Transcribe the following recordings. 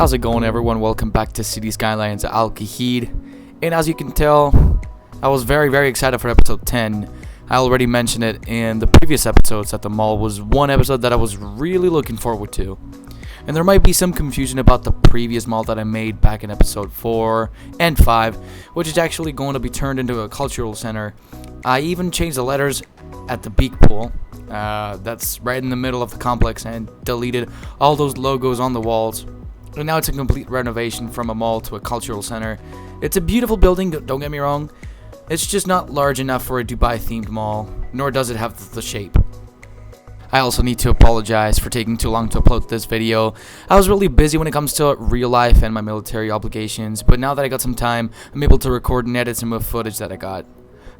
How's it going, everyone? Welcome back to City Skylines. Khahid. And as you can tell, I was very excited for episode 10. I already mentioned it in the previous episodes that the mall was one episode that I was really looking forward to. And there might be some confusion about the previous mall that I made back in episode 4 and 5, which is actually going to be turned into a cultural center. I even changed the letters at the beak pool. That's right in the middle of the complex, and deleted all those logos on the walls. And now it's a complete renovation from a mall to a cultural center. It's a beautiful building, don't get me wrong. It's just not large enough for a Dubai-themed mall, nor does it have the shape. I also need to apologize for taking too long to upload this video. I was really busy when it comes to real life and my military obligations, but now that I got some time, I'm able to record and edit some of the footage that I got.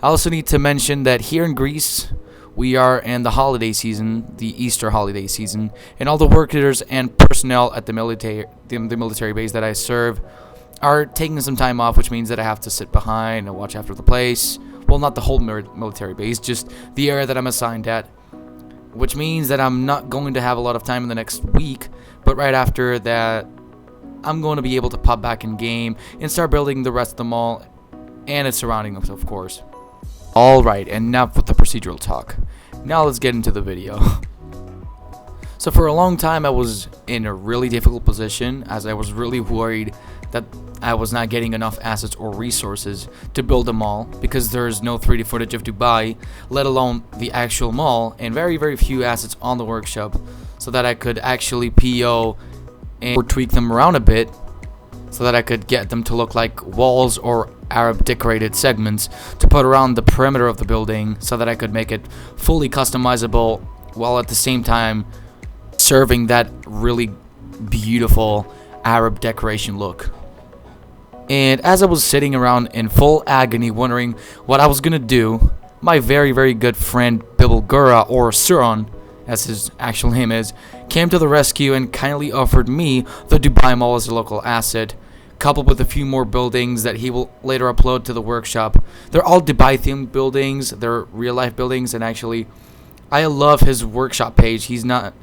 I also need to mention that here in Greece, we are in the holiday season, the Easter holiday season, and all the workers and personnel at the military base that I serve are taking some time off, which means that I have to sit behind and watch after the place. Well, not the whole military base, just the area that I'm assigned at, which means that I'm not going to have a lot of time in the next week, but right after that, I'm going to be able to pop back in game and start building the rest of the mall and its surroundings, of course. Alright, and now for the procedural talk. Now let's get into the video. So for a long time I was in a really difficult position, as I was really worried that I was not getting enough assets or resources to build a mall, because there's no 3D footage of Dubai, let alone the actual mall, and very few assets on the workshop, so that I could actually PO or tweak them around a bit, so that I could get them to look like walls or Arab decorated segments to put around the perimeter of the building, so that I could make it fully customizable while at the same time serving that really beautiful Arab decoration look. And as I was sitting around in full agony wondering what I was gonna do, my very good friend Bibilgura, or Suron as his actual name is, came to the rescue and kindly offered me the Dubai Mall as a local asset, coupled with a few more buildings that he will later upload to the workshop. They're all Dubai-themed buildings, they're real-life buildings, and actually, I love his workshop page. He's got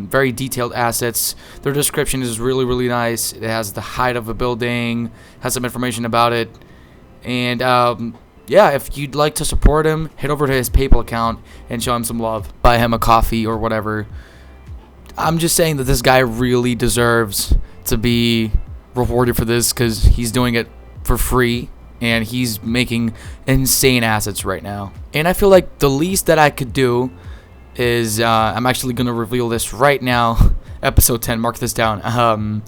very detailed assets. Their description is really nice. It has the height of a building, has some information about it, and yeah, if you'd like to support him, head over to his PayPal account and show him some love. Buy him a coffee or whatever. I'm just saying that this guy really deserves to be rewarded for this, because he's doing it for free and he's making insane assets right now. And I feel like the least that I could do is I'm actually going to reveal this right now. Episode 10, mark this down.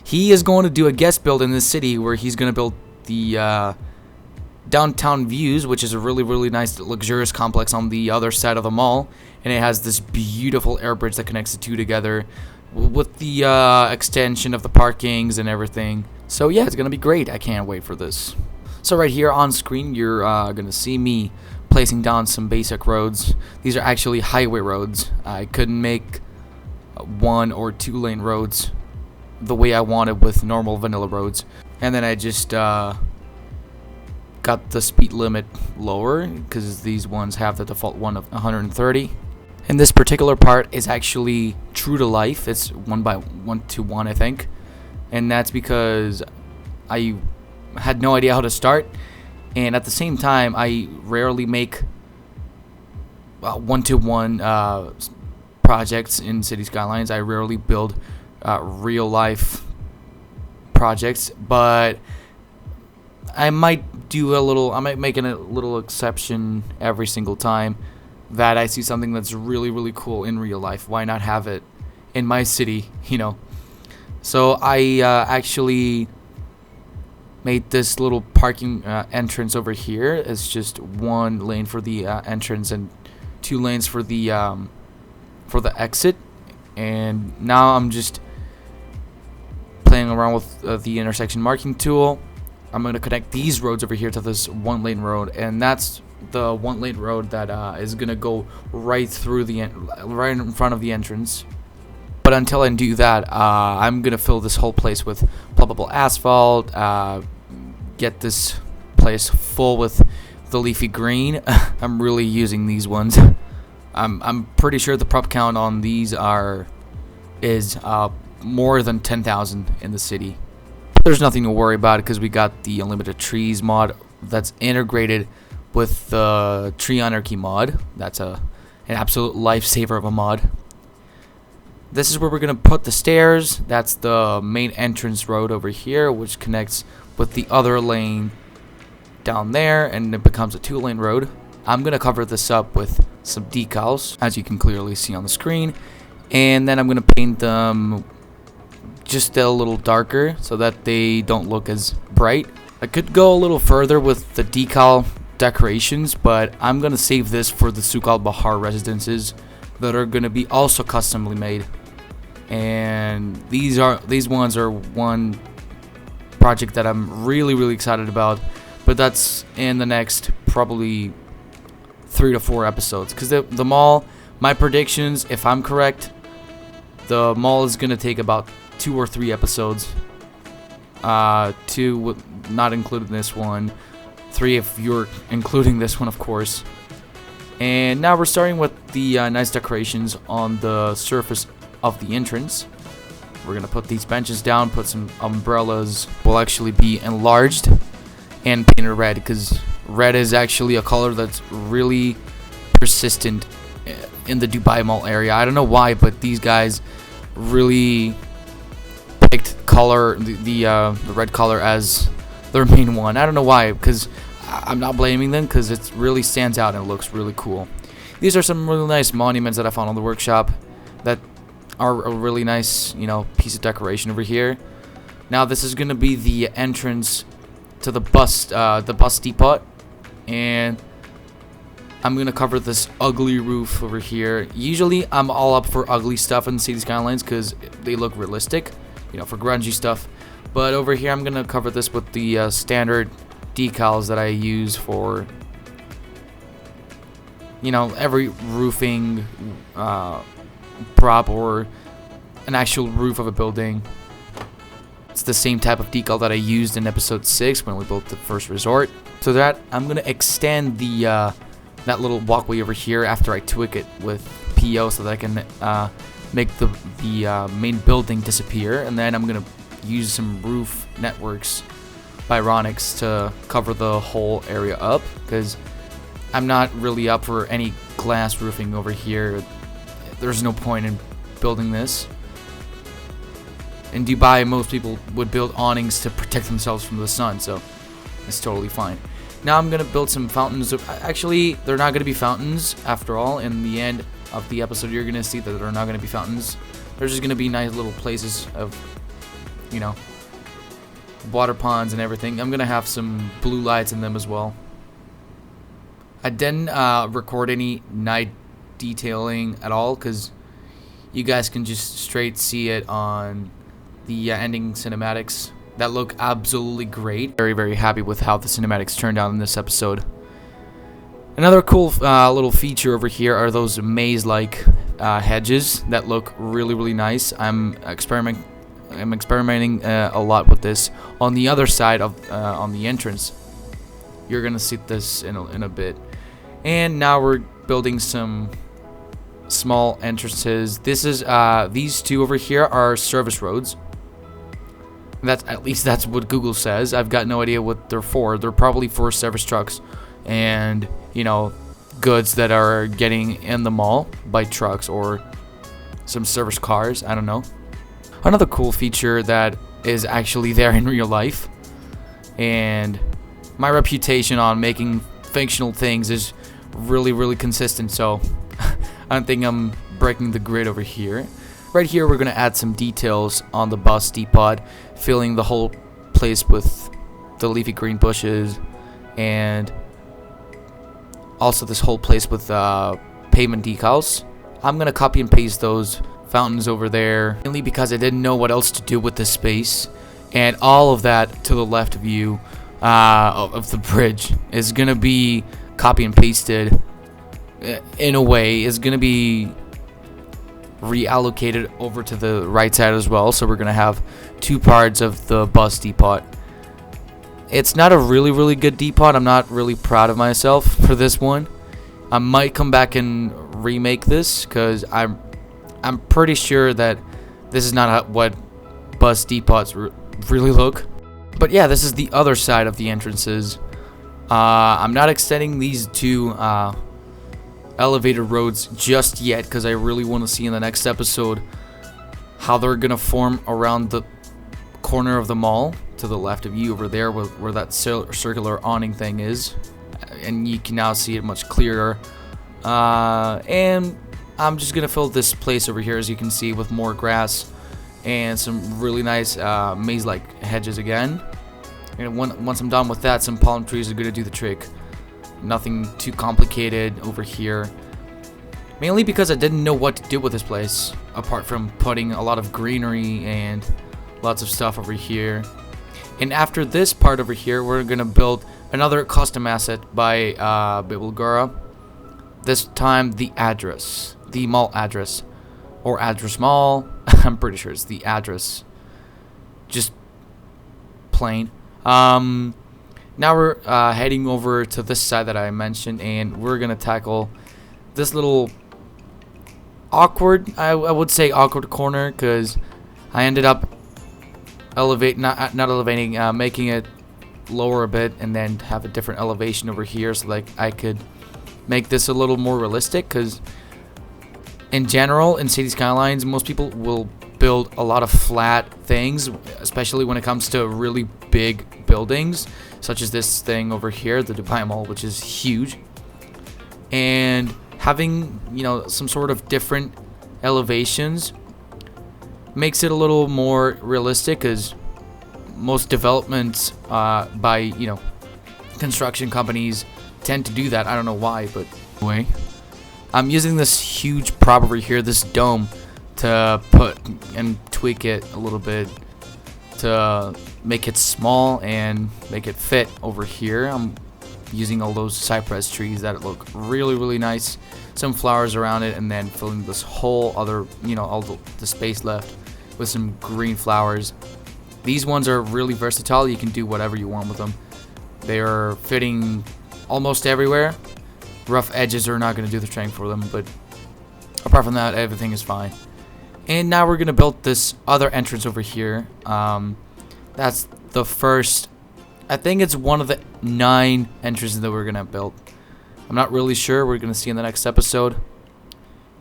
He is going to do a guest build in this city where he's going to build the Downtown Views, which is a really nice luxurious complex on the other side of the mall, and it has this beautiful air bridge that connects the two together with the extension of the parkings and everything. So yeah, it's gonna be great. I can't wait for this. So right here on screen, you're gonna see me placing down some basic roads. These are actually highway roads. I couldn't make 1 or 2 lane roads the way I wanted with normal vanilla roads, and then I just got the speed limit lower, because these ones have the default one of 130. And this particular part is actually true to life. It's 1:1, I think, and that's because I had no idea how to start, and at the same time I rarely make 1:1 projects in City Skylines. I rarely build real life projects, but I might make a little exception every single time that I see something that's really cool in real life. Why not have it in my city, you know? So I actually made this little parking entrance over here. It's just 1 lane for the entrance and 2 lanes for the exit. And now I'm just playing around with the intersection marking tool. I'm going to connect these roads over here to this 1 lane road, and that's the 1 lane road that is going to go right through right in front of the entrance. But until I do that, I'm going to fill this whole place with pluggable asphalt, get this place full with the leafy green. I'm really using these ones. I'm pretty sure the prop count on these is more than 10,000 in the city. There's nothing to worry about because we got the unlimited trees mod that's integrated with the tree anarchy mod. That's an absolute lifesaver of a mod. This is where we're gonna put the stairs. That's the main entrance road over here, which connects with the other lane down there, and it becomes a 2-lane road. I'm gonna cover this up with some decals, as you can clearly see on the screen, and then I'm gonna paint them just a little darker so that they don't look as bright. I could go a little further with the decal decorations, but I'm gonna save this for the Suq al-Bahar residences that are gonna be also customly made. And these ones are one project that I'm really excited about, but that's in the next probably 3 to 4 episodes, because the mall, my predictions, if I'm correct, the mall is gonna take about 2 or 3 episodes. 2 not including this one, 3 if you're including this one, of course. And now we're starting with the nice decorations on the surface of the entrance. We're gonna put these benches down, put some umbrellas. Will actually be enlarged and painted red, because red is actually a color that's really persistent in the Dubai Mall area. I don't know why, but these guys really picked color, the red color as their main one. I don't know why, because I'm not blaming them, because it really stands out and it looks really cool. These are some really nice monuments that I found on the workshop that are a really nice, piece of decoration over here. Now this is gonna be the entrance to the bus depot, and I'm gonna cover this ugly roof over here. Usually I'm all up for ugly stuff in City Skylines because they look realistic, for grungy stuff. But over here I'm gonna cover this with the standard decals that I use for every roofing prop or an actual roof of a building. It's the same type of decal that I used in episode 6 when we built the first resort. So that I'm gonna extend the that little walkway over here after I tweak it with PO so that I can make the main building disappear, and then I'm gonna use some roof networks by Ronix to cover the whole area up, because I'm not really up for any glass roofing over here. There's no point in building this. In Dubai, most people would build awnings to protect themselves from the sun, so it's totally fine. Now I'm gonna build some fountains. Actually, they're not gonna be fountains after all. In the end of the episode, you're gonna see that they're not gonna be fountains. They're just gonna be nice little places of, water ponds and everything. I'm gonna have some blue lights in them as well. I didn't record any night detailing at all, because you guys can just straight see it on the ending cinematics that look absolutely great. Very happy with how the cinematics turned out in this episode. Another cool little feature over here are those maze-like hedges that look really nice. I'm experimenting a lot with this. On the other side of on the entrance, you're gonna see this in a bit. And now we're building some small entrances. This is these two over here are service roads. At least that's what Google says. I've got no idea what they're for. They're probably for service trucks and goods that are getting in the mall by trucks or some service cars. I don't know. Another cool feature that is actually there in real life, and my reputation on making fictional things is really consistent, so I don't think I'm breaking the grid over here. Right here we're gonna add some details on the bus depot, filling the whole place with the leafy green bushes, and also this whole place with pavement decals. I'm gonna copy and paste those fountains over there, mainly because I didn't know what else to do with this space, and all of that to the left of you of the bridge is gonna be copy and pasted in a way. Is gonna be reallocated over to the right side as well, so we're gonna have 2 parts of the bus depot. It's not a really good depot. I'm not really proud of myself for this one. I might come back and remake this, because I'm pretty sure that This is not what bus depots really look. But yeah, this is the other side of the entrances. I'm not extending these two elevated roads just yet because I really want to see in the next episode how they're gonna form around the corner of the mall to the left of you over there where that circular awning thing is, and you can now see it much clearer. And I'm just gonna fill this place over here, as you can see, with more grass and some really nice maze-like hedges again. And once I'm done with that, some palm trees are gonna do the trick. Nothing too complicated over here, mainly because I didn't know what to do with this place apart from putting a lot of greenery and lots of stuff over here. And after this part over here, we're gonna build another custom asset by Bibelgura. This time the mall address, or address mall. I'm pretty sure it's the address, just plain. Now we're heading over to this side that I mentioned, and we're gonna tackle this little awkward, I would say awkward corner, because I ended up not elevating, making it lower a bit, and then have a different elevation over here, so like I could make this a little more realistic. Because in general, in City Skylines, most people will build a lot of flat things, especially when it comes to really big buildings, such as this thing over here, the Dubai Mall, which is huge. And having, you know, some sort of different elevations makes it a little more realistic, because most developments by, you know, construction companies tend to do that. I don't know why, but anyway, I'm using this huge prop over here, this dome, to put and tweak it a little bit to make it small and make it fit over here. I'm using all those cypress trees that look really, really nice, some flowers around it, and then filling this whole other, you know, all the space left with some green flowers. These ones are really versatile. You can do whatever you want with them. They are fitting almost everywhere. Rough edges are not going to do the trick for them, but apart from that, everything is fine. And now we're going to build this other entrance over here. That's the first, I think it's one of the 9 entrances that we're going to build. I'm not really sure. We're going to see in the next episode.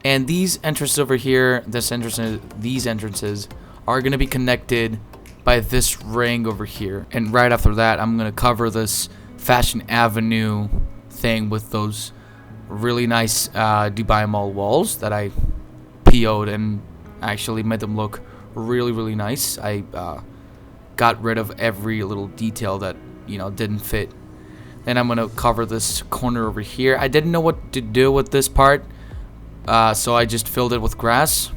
And these entrances over here, these entrances are going to be connected by this ring over here. And right after that, I'm going to cover this Fashion Avenue thing with those really nice Dubai Mall walls that I PO'd and actually made them look really, really nice. I got rid of every little detail that, you know, didn't fit. Then I'm gonna cover this corner over here. I didn't know what to do with this part, so I just filled it with grass.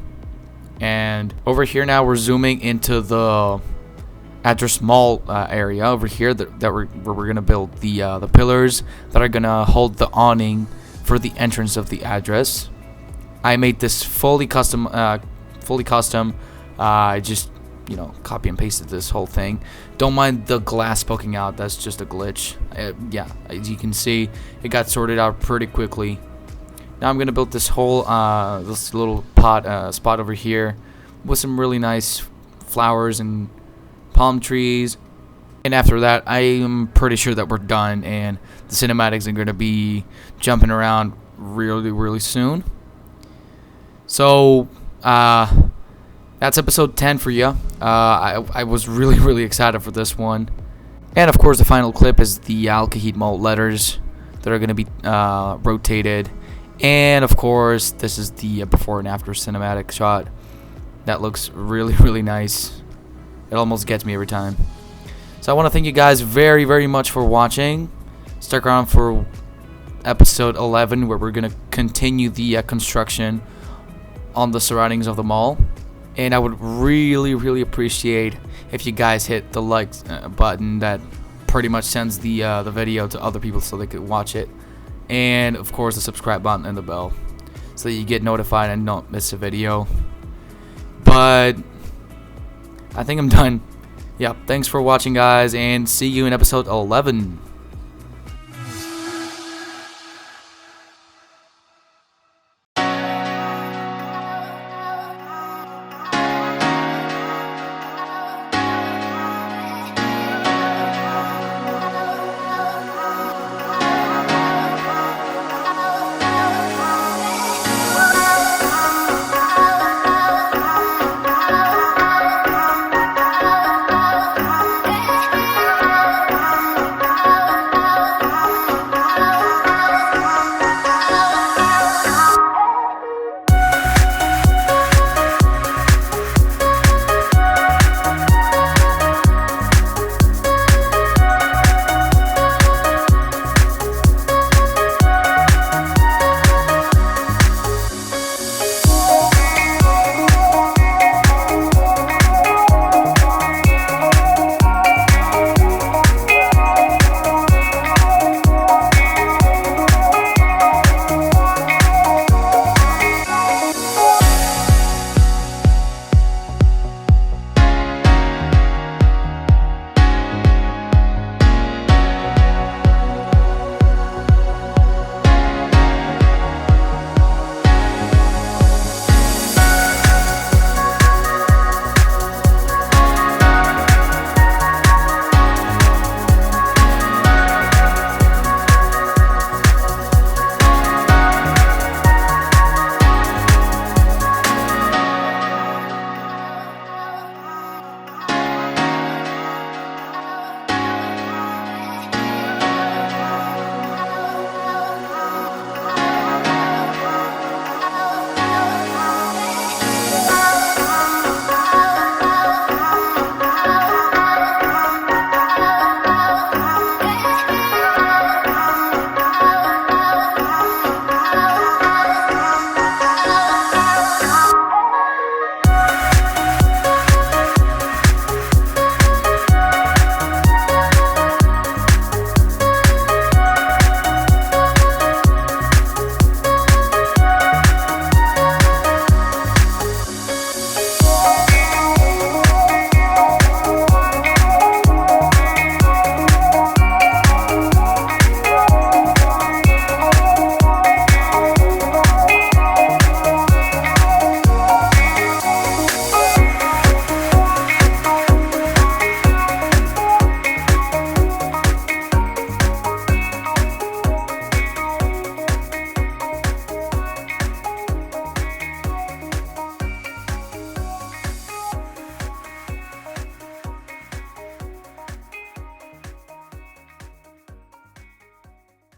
And over here now we're zooming into the address mall area over here where we're gonna build the pillars that are gonna hold the awning for the entrance of the address. I made this fully custom. I just, you know, copy and pasted this whole thing. Don't mind the glass poking out. That's just a glitch. Yeah, as you can see, it got sorted out pretty quickly. Now I'm gonna build this whole this little spot over here with some really nice flowers and palm trees. And after that, I am pretty sure that we're done, and the cinematics are gonna be jumping around really, really soon. So that's episode 10 for you. I was really, really excited for this one. And of course, the final clip is the Khahid Mall letters that are going to be rotated. And of course, this is the before and after cinematic shot. That looks really, really nice. It almost gets me every time. So I want to thank you guys very, very much for watching. Stick around for episode 11, where we're going to continue the construction on the surroundings of the mall. And I would really, really appreciate if you guys hit the like button that pretty much sends the video to other people so they could watch it. And of course the subscribe button and the bell so that you get notified and don't miss a video. But I think I'm done. Yep, thanks for watching, guys, and see you in episode 11.